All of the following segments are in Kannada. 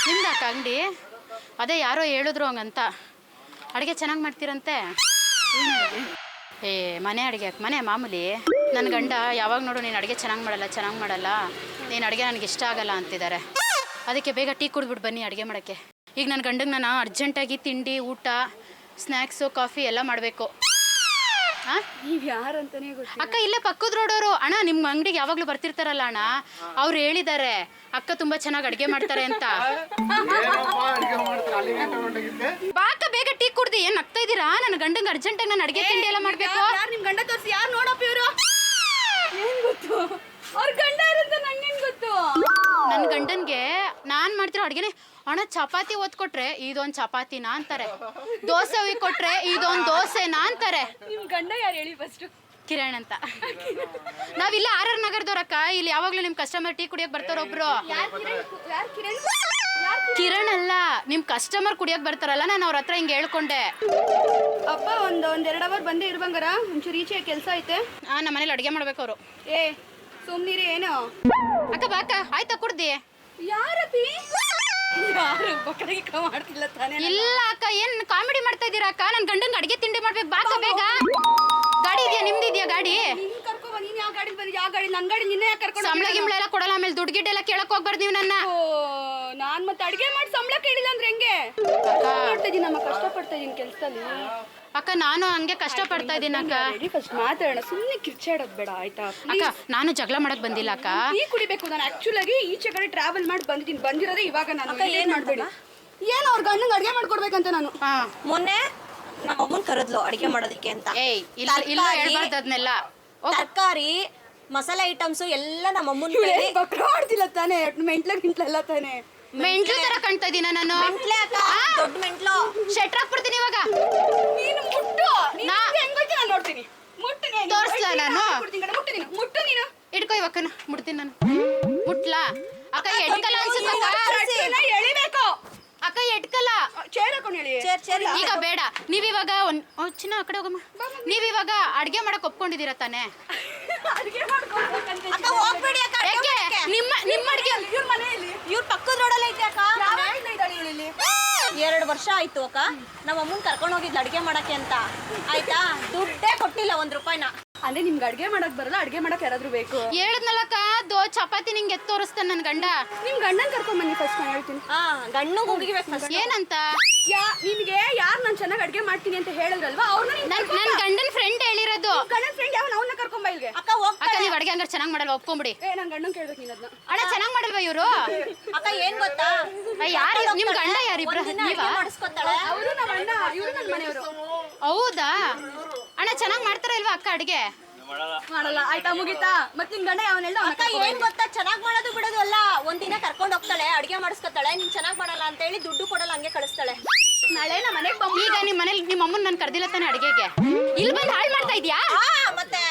ನಿಮ್ದಾಕ ಅಂಗಡಿ? ಅದೇ ಯಾರೋ ಹೇಳಿದ್ರು ಹಂಗಂತ. ಅಡುಗೆ ಚೆನ್ನಾಗಿ ಮಾಡ್ತೀರಂತೆ. ಏ ಮನೆ ಅಡುಗೆ, ಮನೆ ಮಾಮೂಲಿ. ನನ್ನ ಗಂಡ ಯಾವಾಗ ನೋಡು ನೀನು ಅಡುಗೆ ಚೆನ್ನಾಗಿ ಮಾಡಲ್ಲ, ನೀನು ಅಡುಗೆ ನನಗೆ ಇಷ್ಟ ಆಗಲ್ಲ ಅಂತಿದ್ದಾರೆ. ಅದಕ್ಕೆ ಬೇಗ ಟೀ ಕುಡಿದ್ಬಿಟ್ಟು ಬನ್ನಿ ಅಡುಗೆ ಮಾಡೋಕ್ಕೆ. ಈಗ ನನ್ನ ಗಂಡಂಗೆ ನಾನು ಅರ್ಜೆಂಟಾಗಿ ತಿಂಡಿ, ಊಟ, ಸ್ನ್ಯಾಕ್ಸು, ಕಾಫಿ ಎಲ್ಲ ಮಾಡಬೇಕು. ಹಾಂ, ನೀವು ಯಾರು ಅಂತಾನೆ ಗೊತ್ತಿಲ್ಲ. ಅಕ್ಕ ಇಲ್ಲೇ ಪಕ್ಕದ ರೋಡವರು. ಅಣ್ಣ ನಿಮ್ಮ ಅಂಗಡಿಗೆ ಯಾವಾಗಲೂ ಬರ್ತಿರ್ತಾರಲ್ಲ ಅಣ್ಣ, ಅವ್ರು ಹೇಳಿದ್ದಾರೆ ಅಕ್ಕ ತುಂಬ ಚೆನ್ನಾಗಿ ಅಡುಗೆ ಮಾಡ್ತಾರೆ ಅಂತ. ಬಾಕ ಬೇಗ ಟೀ ಕುಡ್ದು ಏನು ನಗ್ತಾ ಇದ್ದೀರಾ? ನನ್ನ ಗಂಡಂಗೆ ಅರ್ಜೆಂಟಾಗಿ ನಾನು ಅಡುಗೆ ತಿಂಡಿ ಎಲ್ಲ ಮಾಡಬೇಕು. ಯಾರು ನಿಮ್ಮ ಗಂಡ ತೋರಿಸಿ? ಯಾರು ನೋಡಪ್ಪ ಇವರು? ಏನು ಗೊತ್ತು ಅವ್ರ ಗಂಡ ಇರಂತ ನಂಗೇನು ಗೊತ್ತು? ನನ್ನ ಗಂಡನ್ಗೆ ನಾನು ಮಾಡ್ತಿರೋ ಅಡುಗೆನೇ. ಅಣ್ಣ ಚಪಾತಿ ಒತ್ಕೊಟ್ರೆ ಇದೊಂದು ಚಪಾತಿನಾ ಅಂತಾರೆ, ದೋಸೆ ಕೊಟ್ರೆ ಇದೊಂದು ದೋಸೆನಾ ಅಂತಾರೆ. ನಿಮ್ಮ ಗಂಡ ಯಾರು ಹೇಳಿ ಫಸ್ಟು? ಕಿರಣ್ ಅಂತ. ನಾವಿಲ್ಲ RR ನಗರದವ್ರಕ್ಕ. ಇಲ್ಲಿ ಯಾವಾಗಲೂ ನಿಮ್ಮ ಕಸ್ಟಮರ್ ಟೀ ಕುಡಿಯೋಕೆ ಬರ್ತಾರೊಬ್ರು. ಕಿರಣ್ ಅಲ್ಲ, ನಿಮ್ಮ ಕಸ್ಟಮರ್ ಕುಡಿಯೋಕೆ ಬರ್ತಾರಲ್ಲ, ನಾನು ಅವ್ರ ಹತ್ರ ಹಿಂಗೆ ಹೇಳ್ಕೊಂಡೆ. ಅಪ್ಪ ಒಂದು 2 ಅವರ್ ಬಂದೇ ಇರ್ಬಂಗಾರ, ಒಂಚೂರು ಈಚೆ ಕೆಲಸ ಐತೆ. ನಮ್ಮ ಮನೇಲಿ ಅಡುಗೆ ಮಾಡ್ಬೇಕು ಅವರು. ಏ ಸುಮ್ನಿರಿ. ಏನು ಅಕ್ಕ ಬಾಕ ಆಯ್ತಾ ಕುಡ್ದಿ? ಯಾರಪ್ಪಿ? ಯಾರು ಬಕರಿಕ ಮಾಡ್ತಿಲ್ಲ ತಾನೇ? ಇಲ್ಲ ಅಕ್ಕ, ಏನ್ ಕಾಮಿಡಿ ಮಾಡ್ತಾ ಇದ್ದೀರಾ ಅಕ್ಕ? ನನ್ನ ಗಂಡಂಗೆ ಅಡುಗೆ ತಿಂಡಿ ಮಾಡ್ಬೇಕು. ಬಾಕ ಬೇಗ. ಗಾಡಿ ಇದೆಯಾ? ನಿಮ್ದಿದ್ಯಾ ಗಾಡಿ? ನೀನ್ ಕರ್ಕೊಂಡ್ ನೀನ್ ಯಾವ ಗಾಡಿ ಬಂದಿ? ಯಾವ ಗಾಡಿ? ನನ್ನ ಗಾಡಿ ನಿನ್ನೆ ಯಾಕೆ ಕರ್ಕೊಂಡು? ಸಂಬಳ ಗಿಂಬಳ ಎಲ್ಲ ಕೊಡಲ್ಲ, ಆಮೇಲೆ ದುಡ್ಡು ಗಿಡ್ಡು ಎಲ್ಲ ಕೇಳಕ್ ಹೋಗ್ಬಾರ್ದು ನೀವು ನನ್ನ. ನಾನ್ ಮತ್ತೆ ಅಡಿಗೆ ಮಾಡಿ ಸಂಬಳ ಕೇಳಿಲ್ಲ ಅಂದ್ರೆ ಹೆಂಗೆ? ಮಾಡ್ತಾ ಇದೀನಿ, ನಮ್ಮ ಕಷ್ಟಪಡ್ತಾ ಇದೀನಿ ಕೆಲಸದಲ್ಲಿ. ಅಕ್ಕ ನಾನು ಹಂಗೆ ಕಷ್ಟ ಪಡ್ತಾ ಇದ್ದೀನಿ ಅಕ್ಕ. ಫಸ್ಟ್ ಮಾತಾಡೋಣ, ಸುಮ್ಮನೆ ಕಿರ್ಚಾಡೋದು ಬೇಡ ಆಯ್ತಾ? ಅಕ್ಕ ನಾನು ಜಗಳ ಮಾಡಕ್ ಬಂದಿಲ್ಲ ಅಕ್ಕ. ಟೀ ಕುಡಿಬೇಕು. ನಾನು ಆಕ್ಚುಲ್ ಆಗಿ ಈಚೆ ಕಡೆ ಟ್ರಾವೆಲ್ ಮಾಡಿ ಬಂದಿದ್ದೀನಿ. ಬಂದಿರೋದೇ ಇವಾಗ. ನಾನು ಏನ್ ಮಾಡ್ಬೇಡಿ. ಏನು ಅವ್ರ ಗಂಡಂಗೆ ಅಡಿಗೆ ಮಾಡ್ಕೊಡ್ಬೇಕಂತ ನಾನು. ಮೊನ್ನೆ ನಮ್ಮ ಅಮ್ಮನ್ ಕರೆದ್ಲು ಅಡಿಗೆ ಮಾಡೋದಕ್ಕೆ ಅಂತ. ಏಯ್ ಇಲ್ಲ ಇಲ್ಲ ಹೇಳ್ಬಾರ್ದು ಅದನ್ನೆಲ್ಲ. ತರಕಾರಿ, ಮಸಾಲೆ ಐಟಮ್ಸ್ ಎಲ್ಲ ನಮ್ಮ ಅಮ್ಮನ್ ಬಕ್ರ ಮಾಡ್ತಿಲ್ಲ ತಾನೇ? ಮೆಂಟ್ಲೆಲ್ಲ ತಾನೇ? ಮೆಂಟ್ಲು ತರ ಕಾಣ್ತಾ ಇದೀನ ನಾನು? ದೊಡ್ಡ ಮೆಂಟ್ಲು. ಶೆಟ್ರ್ ಹಾಕ್ಬಿಡ್ತೀನಿ ಇವಾಗ. ನೀನು ಮುಟ್ಟು. ಹೆಂಗೋಯ್ತು ನಾನು ನೋಡ್ತೀನಿ. ಮುಟ್ಟು. ತೋರ್ಸ್ಲಾ ನಾನು? ಮುಟ್ಟು ನೀನು. ಇಟ್ಕೋ ಇವಾಗ ಮುಡ್ತೀನಿ ನಾನು. ಮುಟ್ಲಾ ಅಕ್ಕ? ಎಟ್ಕಲ್ಲ ಅನ್ಸುತ್ತ ಎಳಿಬೇಕು ಅಕ್ಕ, ಎಟ್ಕಲ್ಲ. ಚೇರ್ ಹಾಕೊಂಡು ಹೇಳಿ. ಈಗ ಬೇಡ. ನೀವಿವಾಗ ಚಿನ್ನ ಆ ಕಡೆ ಹೋಗಮ್ಮ. ನೀವಿವಾಗ ಅಡ್ಗೆ ಮಾಡಕ್ ಒಪ್ಕೊಂಡಿದ್ದೀರಾ ತಾನೆ? ಹೋಗ್ಬೇಡಿ ಅಕ್ಕ. ಯಾಕೆ? ನಿಮ್ಮ ಅಡ್ಗೆ ಇವ್ರ ಮನೆಯಲ್ಲಿ ಇವ್ರ ಪಕ್ಕದ ರೋಡಲ್ಲಿ ಐತೆ ಅಕ್ಕ. 2 ವರ್ಷ ಆಯ್ತು ಅಕ್ಕ. ನಮ್ಮ ಅಮ್ಮನ್ ಕರ್ಕೊಂಡು ಹೋಗಿದ್ಲು ಅಡಿಗೆ ಮಾಡಕ್ಕೆ ಅಂತ. ಆಯ್ತಾ, ದುಡ್ಡೇ ಕೊಟ್ಟಿಲ್ಲ 1 ರೂಪಾಯಿನ. ಅಂದ್ರೆ ನಿಮ್ಗೆ ಅಡ್ಗೆ ಮಾಡಕ್ ಬರಲ್ಲ, ಅಡ್ಗೆ ಮಾಡಕ್ ಯಾರಾದ್ರೂ ಬೇಕು? ಹೇಳಿದ್ನಲ್ಲಕ್ಕ, ಚಪಾತಿ ನಿಂಗೆ ಎತ್ತು ತೋರಿಸ್ತಾನೆ ನನ್ ಗಂಡ. ನಿಮ್ ಗಂಡನ್ ಕರ್ಕೊಂಡ್ ಬನ್ನಿ ಫಸ್ಟ್. ನಾನು ಹೇಳ್ತೀನಿ. ಗಂಡು ಹೋಗಿಬೇಕು ಫಸ್ಟ್. ಏನಂತ? ನಿಮ್ಗೆ ಯಾರು ನಾನು ಚೆನ್ನಾಗಿ ಅಡ್ಗೆ ಮಾಡ್ತೀನಿ ಅಂತ ಹೇಳಿದ್ರಲ್ವಾ, ಅವ್ರನ್ನ ನನ್ ಗಂಡನ್ ಫ್ರೆಂಡ್ ಹೇಳಿರೋದು. ಗಂಡನ್ ಫ್ರೆಂಡ್ ಯಾವ? ಅವನ್ನ ಕರ್ಕೊಂಡ್ ಬಾ ಇಲ್ಗೆ. ಅಕ್ಕ ಅಕ್ಕ ನೀವು ಅಡ್ಗೆ ಹಂಗಾರೆ ಚೆನ್ನಾಗಿ ಮಾಡಲ್ವಾ? ಒಪ್ಕೊಂಬಿಡಿ. ನನ್ ಗಂಡನ್ ಕೇಳ್ಬೇಕು ನೀನ್ ಅದನ್ನ. ಅಣ್ಣ ಚೆನ್ನಾಗಿ ಮಾಡಲ್ವಾ ಇವರು? ಅಕ್ಕ ಏನ್ ಗೊತ್ತಾ, ಯಾರು ನಿಮ್ ಗಂಡ? ಯಾರಿಬ್ರು ಮಾಡಿಸ್ಕೊತಾಳೆ. ಅವರು ನಮ್ಮ ಅಣ್ಣ, ಇವರು ನನ್ನ ಮನೆಯವರು. ಹೌದಾ ಅಣ್ಣ? ಚೆನ್ನಾಗಿ ಮಾಡ್ತಾರ ಇಲ್ವಾ ಅಕ್ಕ ಅಡ್ಗೆ? ಮಾಡಲ್ಲ. ಆಯ್ತಾ, ಮುಗಿತಾ? ಮತ್ ನಿಮ್ ಗಂಡ ಯಾವನೆಲ್ಲ? ಅಕ್ಕ ಏನ್ ಗೊತ್ತಾ, ಚೆನ್ನಾಗ್ ಮಾಡೋದು ಬಿಡೋದು ಅಲ್ಲ. ಒಂದಿನ ಕರ್ಕೊಂಡ್ ಹೋಗ್ತಾಳೆ, ಅಡ್ಗೆ ಮಾಡಿಸ್ಕೊತಾಳೆ. ನೀನ್ ಚೆನ್ನಾಗ್ ಮಾಡಲ್ಲ ಅಂತ ಹೇಳಿ ದುಡ್ಡು ಕೊಡಲ್ಲ, ಹಂಗೆ ಕಳಿಸ್ತಾಳೆ. ನಾಳೆ ನಮ್ಮ ಮನೆಗೆ ಬಂದು ಈಗ ನಿಮ್ ಮನೇಲಿ ನಿಮ್ಮ ಅಮ್ಮನ್ ನಾನು ಕರ್ದಿಲ್ಲ ತಾನೆ ಅಡ್ಗೆಗೆ? ಇಲ್ಲಿ ಬಂದು ಹಾಳು ಮಾಡ್ತಾ ಇದ್ಯಾ? ಮತ್ತೆ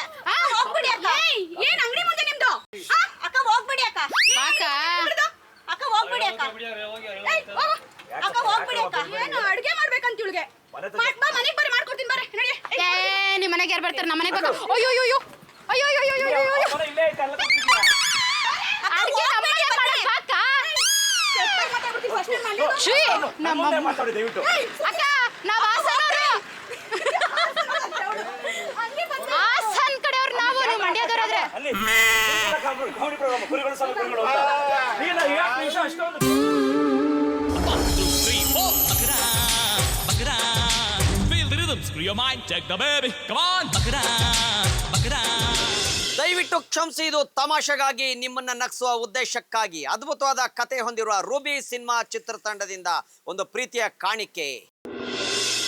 ಹೋಗ್ಬಿಡಿ ಅಕ್ಕ. ಏನ್ ಅಂಗಡಿ ಮುಂದೆ ನಿಮ್ದು? ಅಕ್ಕ ಹೋಗ್ಬಿಡಿ ಅಕ್ಕ. ಬಾಕ ಅಕ್ಕ ಹೋಗ್ಬಿಡಿ ಅಕ್ಕ. ಅಕ್ಕ ಹೋಗ್ಬಿಡಿ ಅಕ್ಕ. ಏನು ಅಡ್ಗೆ ಮಾಡ್ಬೇಕಂತ ಇವಳಿಗೆ? ಬಾ ಮನೆಗೆ ಬರ್ರಿ, ಮಾಡ್ಕೊಡ್ತೀನಿ ಬರ್ರಿ. ನಡಿ. ನಿಮ್ ಮನೆಗೆ ಯಾರು ಬರ್ತಾರೆ? ನಮ್ಮ ಮನೆಗೆ ಬರ್ತಾರೆ. ಅಯ್ಯೋ ಅಯ್ಯೋ ಅಯ್ಯೋ ಅಯ್ಯೋ ಅಯ್ಯೋ ಅಯ್ಯೋ ಅಯ್ಯೋ ಅಡ್ಗೆ ನಮ್ಮನೆ ಮಾಡಕ್ ಬಾಕ. ಅಕ್ಕ ನಾವ್ ಹಾಸನವ್ರು. ಹಾಸನ್ ಕಡೆಯವ್ರು ನಾವು. ನೀವು ಮಂಡ್ಯದವ್ರಾದ್ರೆ Screw your mind, take the baby, come on, bakra, bakra. ದಯವಿಟ್ಟು ಕ್ಷಮಿಸಿ, ಇದು ತಮಾಷೆಗಾಗಿ, ನಿಮ್ಮನ್ನ ನಗಿಸುವ ಉದ್ದೇಶಕ್ಕಾಗಿ ಅದ್ಭುತವಾದ ಕತೆ ಹೊಂದಿರುವ ರೂಬಿ ಸಿನಿಮಾ ಚಿತ್ರತಂಡದಿಂದ ಒಂದು ಪ್ರೀತಿಯ ಕಾಣಿಕೆ.